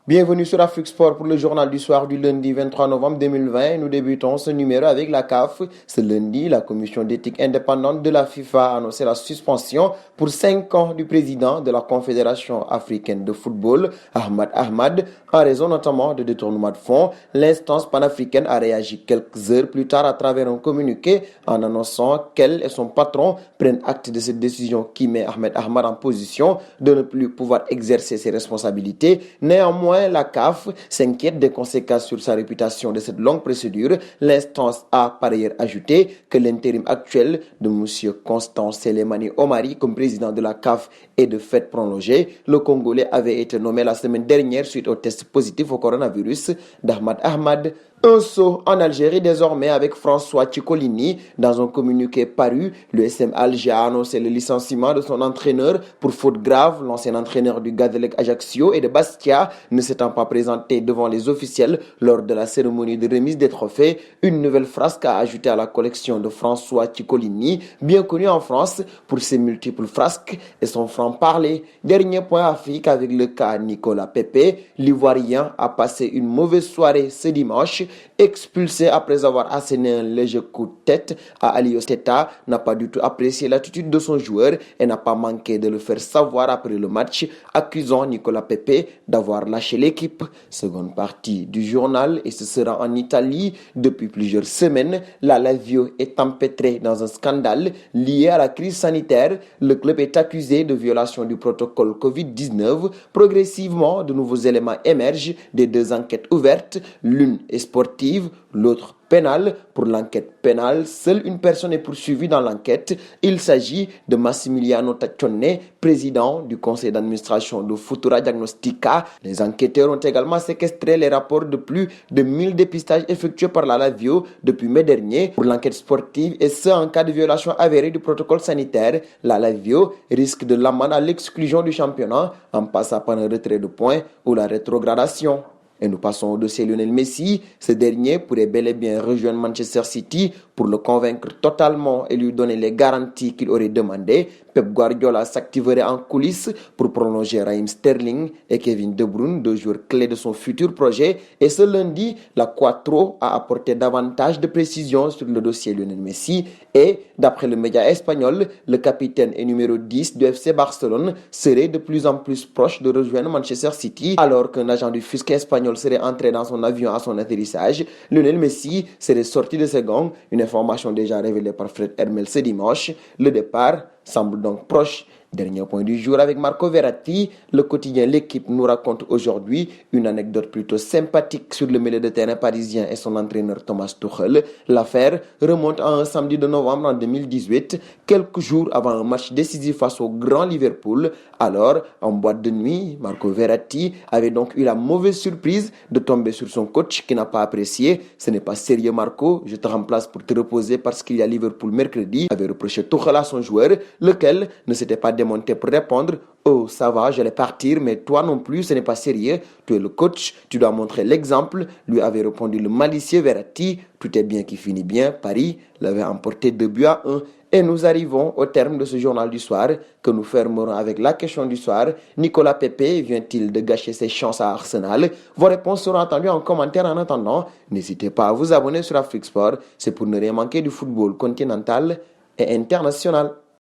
Bienvenue sur Afrique Sport pour le journal du soir du lundi 23 novembre 2020. Nous débutons ce numéro avec la CAF. Ce lundi, la commission d'éthique indépendante de la FIFA a annoncé la suspension pour 5 ans du président de la Confédération africaine de football, Ahmad Ahmad, en raison notamment de détournement de fonds. L'instance panafricaine a réagi quelques heures plus tard à travers un communiqué en annonçant qu'elle et son patron prennent acte de cette décision qui met Ahmed Ahmad en position de ne plus pouvoir exercer ses responsabilités. Néanmoins, la CAF s'inquiète des conséquences sur sa réputation de cette longue procédure. L'instance a par ailleurs ajouté que l'intérim actuel de M. Constant Selemani Omari comme président de la CAF est de fait prolongé. Le Congolais avait été nommé la semaine dernière suite au test positif au coronavirus d'Ahmad Ahmad. Un saut en Algérie désormais avec François Cicolini. Dans un communiqué paru, le SM Alger a annoncé le licenciement de son entraîneur pour faute grave. L'ancien entraîneur du Gazélec Ajaccio et de Bastia ne s'étant pas présenté devant les officiels lors de la cérémonie de remise des trophées. Une nouvelle frasque a ajouté à la collection de François Cicolini, bien connu en France pour ses multiples frasques et son franc-parler. Dernier point Afrique avec le cas Nicolas Pepe. L'Ivoirien a passé une mauvaise soirée ce dimanche. Expulsé après avoir asséné un léger coup de tête à Aliou Teta, n'a pas du tout apprécié l'attitude de son joueur et n'a pas manqué de le faire savoir après le match, accusant Nicolas Pepe d'avoir lâché l'équipe. Seconde partie du journal et ce sera en Italie. Depuis plusieurs semaines, la Lazio est empêtrée dans un scandale lié à la crise sanitaire. Le club est accusé de violation du protocole Covid-19. Progressivement, de nouveaux éléments émergent des deux enquêtes ouvertes. L'une est sportive, l'autre pénale. Pour l'enquête pénale, seule une personne est poursuivie dans l'enquête. Il s'agit de Massimiliano Taccione, président du conseil d'administration de Futura Diagnostica. Les enquêteurs ont également séquestré les rapports de plus de 1000 dépistages effectués par la Lazio depuis mai dernier. Pour l'enquête sportive, et ce en cas de violation avérée du protocole sanitaire, la Lazio risque de l'amende à l'exclusion du championnat en passant par un retrait de points ou la rétrogradation. Et nous passons au dossier Lionel Messi. Ce dernier pourrait bel et bien rejoindre Manchester City pour le convaincre totalement et lui donner les garanties qu'il aurait demandées. Pep Guardiola s'activerait en coulisses pour prolonger Raheem Sterling et Kevin De Bruyne, deux joueurs clés de son futur projet. Et ce lundi, la Quattro a apporté davantage de précisions sur le dossier Lionel Messi. Et d'après le média espagnol, le capitaine et numéro 10 du FC Barcelone serait de plus en plus proche de rejoindre Manchester City, alors qu'un agent du fisc espagnol serait entré dans son avion à son atterrissage. Lionel Messi serait sorti de ses gonds, une information déjà révélée par Fred Hermel ce dimanche. Le départ semble donc proche. Dernier point du jour avec Marco Verratti. Le quotidien L'équipe nous raconte aujourd'hui une anecdote plutôt sympathique sur le milieu de terrain parisien et son entraîneur Thomas Tuchel. L'affaire remonte à un samedi de novembre en 2018, quelques jours avant un match décisif face au grand Liverpool. Alors, en boîte de nuit, Marco Verratti avait donc eu la mauvaise surprise de tomber sur son coach qui n'a pas apprécié. Ce n'est pas sérieux Marco, je te remplace pour te reposer parce qu'il y a Liverpool mercredi, avait reproché Tuchel à son joueur, lequel ne s'était pas démonté pour répondre. Oh, ça va, j'allais partir, mais toi non plus, ce n'est pas sérieux. Tu es le coach, tu dois montrer l'exemple, lui avait répondu le malicieux Verratti. Tout est bien qui finit bien. Paris l'avait emporté 2-1. Et nous arrivons au terme de ce journal du soir que nous fermerons avec la question du soir. Nicolas Pepe vient-il de gâcher ses chances à Arsenal? Vos réponses seront attendues en commentaire. En attendant, n'hésitez pas à vous abonner sur Afrique Sport. C'est pour ne rien manquer du football continental et international.